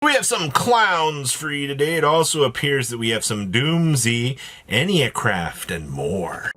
We have some clowns for you today. It also appears that we have some Doomz, Enneacraft, and more.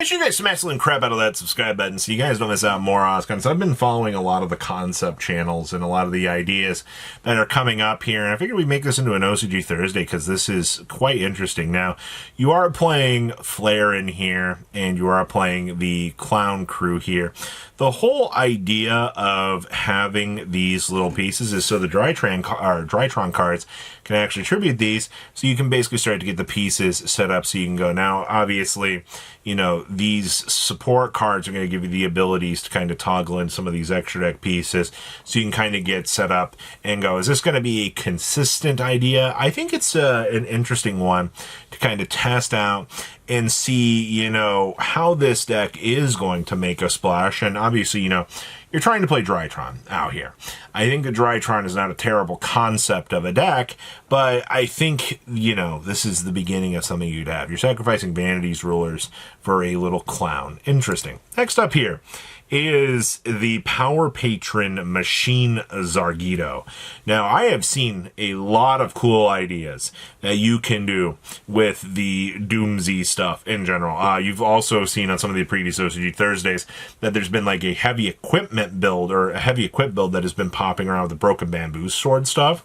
Make sure you guys smash the crap out of that subscribe button so you guys don't miss out on more OSCON. So I've been following a lot of the concept channels and a lot of the ideas that are coming up here. And I figured we'd make this into an OCG Thursday because this is quite interesting. Now, you are playing Flare in here and you are playing the Clown Crew here. The whole idea of having these little pieces is so the drytron cards can actually tribute these, so you can basically start to get the pieces set up so you can go. Now, obviously, you know, these support cards are going to give you the abilities to kind of toggle in some of these extra deck pieces, so you can kind of get set up and go, is this going to be a consistent idea? I think it's an interesting one to kind of test out and see, you know, how this deck is going to make a splash. And obviously, you know, you're trying to play Drytron out here. I think the Drytron is not a terrible concept of a deck, but I think, you know, this is the beginning of something you'd have. You're sacrificing Vanity's Rulers for a little clown. Interesting. Next up here is the Power Patron Machine Zargito. Now, I have seen a lot of cool ideas that you can do with the Doomz stuff in general. You've also seen on some of the previous OCG Thursdays that there's been like a heavy equipment build or a heavy equip build that has been popping around with the Broken Bamboo Sword stuff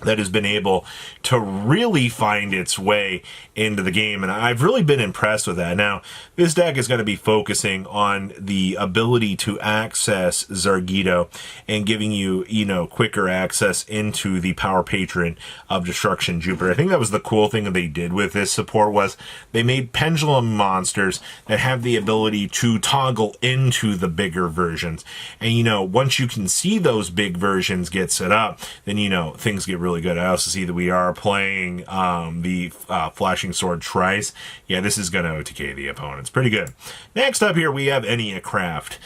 that has been able to really find its way into the game, and I've really been impressed with that. Now, this deck is going to be focusing on the ability to access Zargito and giving you, you know, quicker access into the Power Patron of Destruction Jupiter. I think that was the cool thing that they did with this support was they made Pendulum monsters that have the ability to toggle into the bigger versions. And, you know, once you can see those big versions get set up, then, you know, things get really good. I also see that we are playing the Flashing Sword Trice. Yeah, this is going to OTK the opponents. Pretty good. Next up here, we have Enneacraft.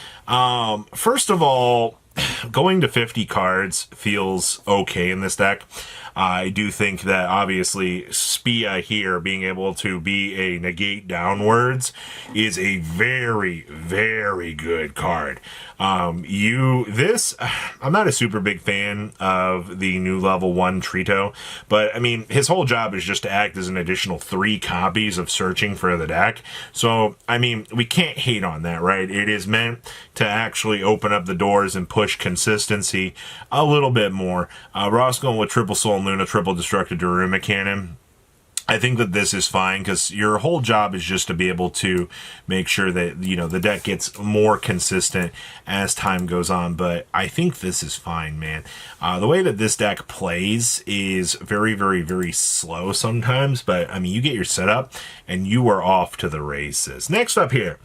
First of all, going to 50 cards feels okay in this deck. I do think that obviously Spia here being able to be a negate downwards is a very, very good card. I'm not a super big fan of the new level 1 Trito, but I mean, his whole job is just to act as an additional 3 copies of searching for the deck. So, I mean, we can't hate on that, right? It is meant to actually open up the doors and push consistency a little bit more. Ross going with Triple Soul and Luna, Triple Destructive Daruma Cannon. I think that this is fine because your whole job is just to be able to make sure that, you know, the deck gets more consistent as time goes on. But I think this is fine, man. The way that this deck plays is very, very, very slow sometimes. But, I mean, you get your setup and you are off to the races. Next up here,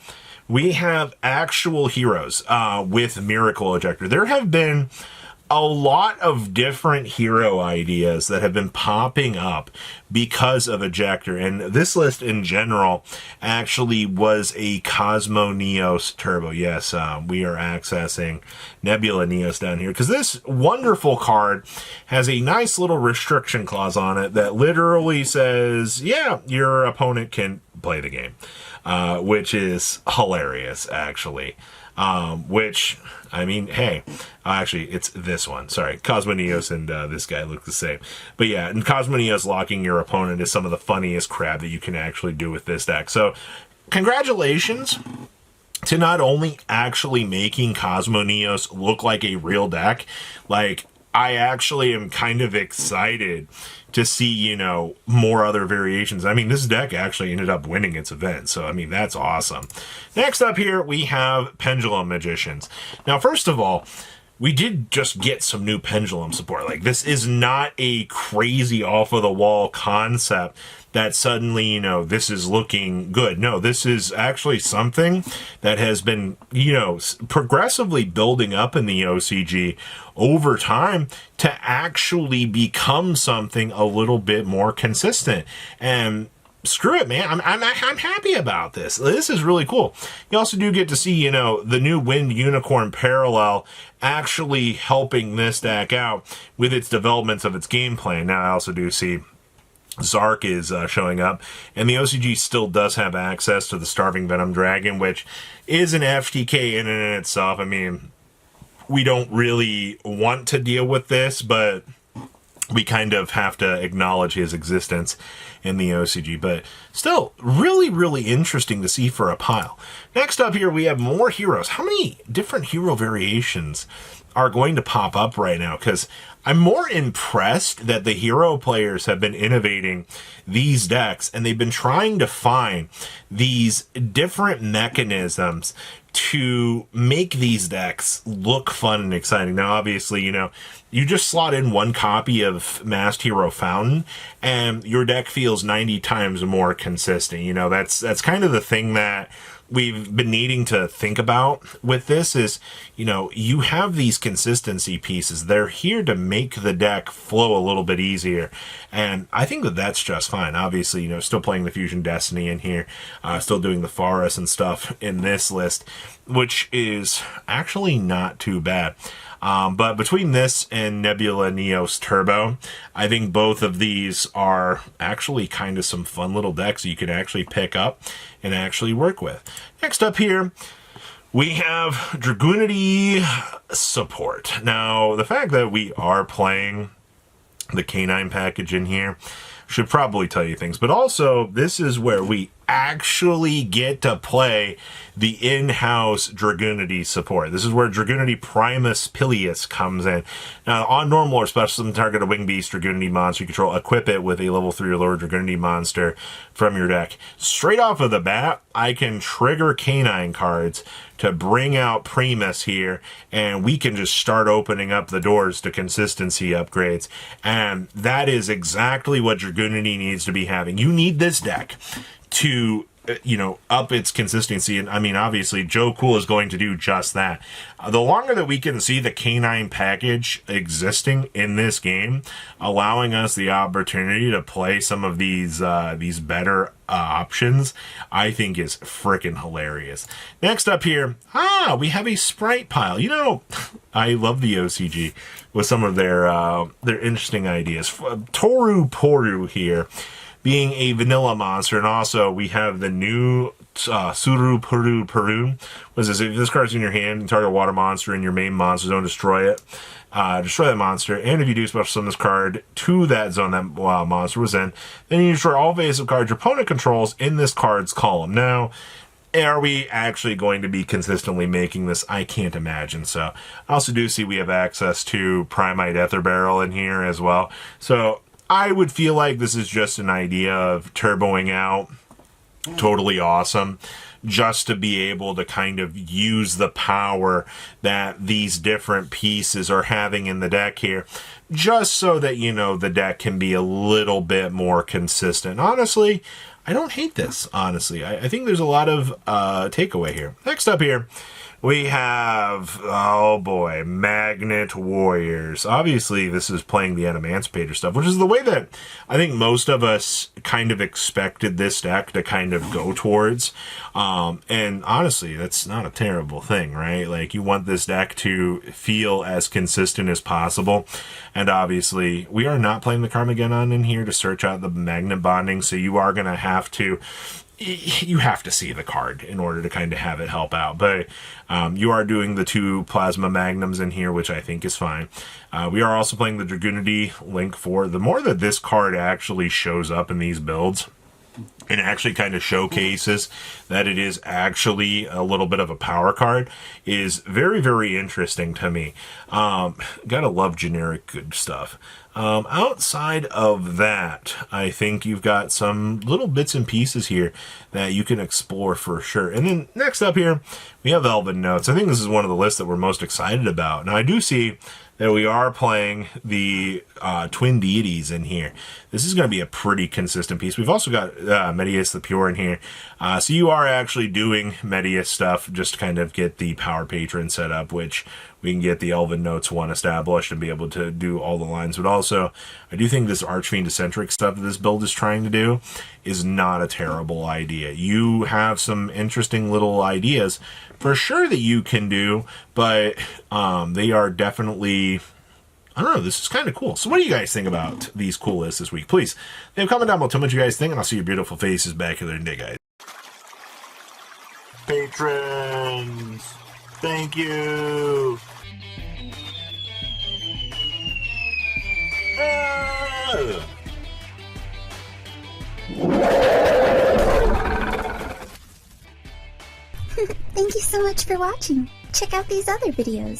we have actual heroes with Miracle Ejector. There have been a lot of different hero ideas that have been popping up because of Ejector, and this list in general actually was a Cosmo Neos Turbo. Yes, we are accessing Nebula Neos down here because this wonderful card has a nice little restriction clause on it that literally says, yeah, your opponent can play the game, which is hilarious, actually. Which, I mean, hey, actually, it's this one. Sorry, Cosmo Neos and this guy look the same. But yeah, and Cosmo Neos locking your opponent is some of the funniest crap that you can actually do with this deck. So, congratulations to not only actually making Cosmo Neos look like a real deck, like, I actually am kind of excited to see, you know, more other variations. I mean, this deck actually ended up winning its event, so, I mean, that's awesome. Next up here, we have Pendulum Magicians. Now, first of all, we did just get some new Pendulum support. Like, this is not a crazy off-of-the-wall concept that suddenly, you know, this is looking good. No, this is actually something that has been, you know, progressively building up in the OCG over time to actually become something a little bit more consistent. And screw it, man. I'm happy about this. This is really cool. You also do get to see, you know, the new Wind Unicorn Parallel actually helping this deck out with its developments of its game plan. Now, I also do see Zark is showing up, and the OCG still does have access to the Starving Venom Dragon, which is an FTK in and in itself. I mean, we don't really want to deal with this, but we kind of have to acknowledge his existence in the OCG. But still, really, really interesting to see for a pile. Next up here, we have more heroes. How many different hero variations are going to pop up right now? Because I'm more impressed that the hero players have been innovating these decks, and they've been trying to find these different mechanisms to make these decks look fun and exciting. Now, obviously, you know, you just slot in one copy of Masked Hero Fountain, and your deck feels 90 times more consistent. You know, that's kind of the thing that we've been needing to think about with this is, you know, you have these consistency pieces. They're here to make the deck flow a little bit easier. And I think that that's just fine. Obviously, you know, still playing the Fusion Destiny in here, still doing the Forest and stuff in this list, which is actually not too bad. But between this and Nebula Neos Turbo, I think both of these are actually kind of some fun little decks you can actually pick up and actually work with. Next up here, we have Dragunity support. Now, the fact that we are playing the Canine package in here should probably tell you things, but also this is where we actually get to play the in-house Dragunity support. This is where Dragunity Primus Pilius comes in. Now, on normal or special summon, target a Wing Beast Dragunity monster you control, equip it with a level 3 or lower Dragunity monster from your deck. Straight off of the bat, I can trigger Canine cards to bring out Primus here, and we can just start opening up the doors to consistency upgrades. And that is exactly what Dragunity needs to be having. You need this deck to, you know, up its consistency. And I mean, obviously, Joe Cool is going to do just that. The longer that we can see the Canine package existing in this game, allowing us the opportunity to play some of these better options, I think is freaking hilarious. Next up here, we have a Sprite pile. You know, I love the OCG with some of their interesting ideas. Toru Poru here, being a vanilla monster, and also we have the new Suru Puru Puru. What is this? If this card's in your hand, you target a water monster in your main monster zone, destroy it. Destroy that monster, and if you do special summon this card to that zone that monster was in, then you destroy all face of cards your opponent controls in this card's column. Now, are we actually going to be consistently making this? I can't imagine so. I also do see we have access to Primite Ether Barrel in here as well. So I would feel like this is just an idea of turboing out totally awesome, just to be able to kind of use the power that these different pieces are having in the deck here, just so that, you know, the deck can be a little bit more consistent. Honestly, I don't hate this, honestly. I think there's a lot of takeaway here. Next up here, we have, oh boy, Magnet Warriors. Obviously, this is playing the Emancipator stuff, which is the way that I think most of us kind of expected this deck to kind of go towards. And honestly, that's not a terrible thing, right? Like, you want this deck to feel as consistent as possible. And obviously, we are not playing the Carmageddon in here to search out the magnet bonding, so you are going to have to see the card in order to kind of have it help out. But you are doing the 2 Plasma Magnums in here, which I think is fine. We are also playing the Dragunity Link 4. The more that this card actually shows up in these builds, and actually kind of showcases that it is actually a little bit of a power card, is very, very interesting to me. Gotta love generic good stuff. Outside of that, I think you've got some little bits and pieces here that you can explore for sure. And then next up here, we have Elvennotes. I think this is one of the lists that we're most excited about. Now, I do see that we are playing the Twin Deities in here. This is going to be a pretty consistent piece. We've also got Medius the Pure in here. So you are actually doing Medius stuff just to kind of get the Power Patron set up, which we can get the Elvennotes one established and be able to do all the lines. But also, I do think this Archfiend-centric stuff that this build is trying to do is not a terrible idea. You have some interesting little ideas for sure that you can do, but they are definitely, I don't know, this is kind of cool. So what do you guys think about these cool lists this week? Please leave a comment down below. Tell me what you guys think, and I'll see your beautiful faces back here in the day, guys. Patrons! Thank you. Thank you so much for watching. Check out these other videos.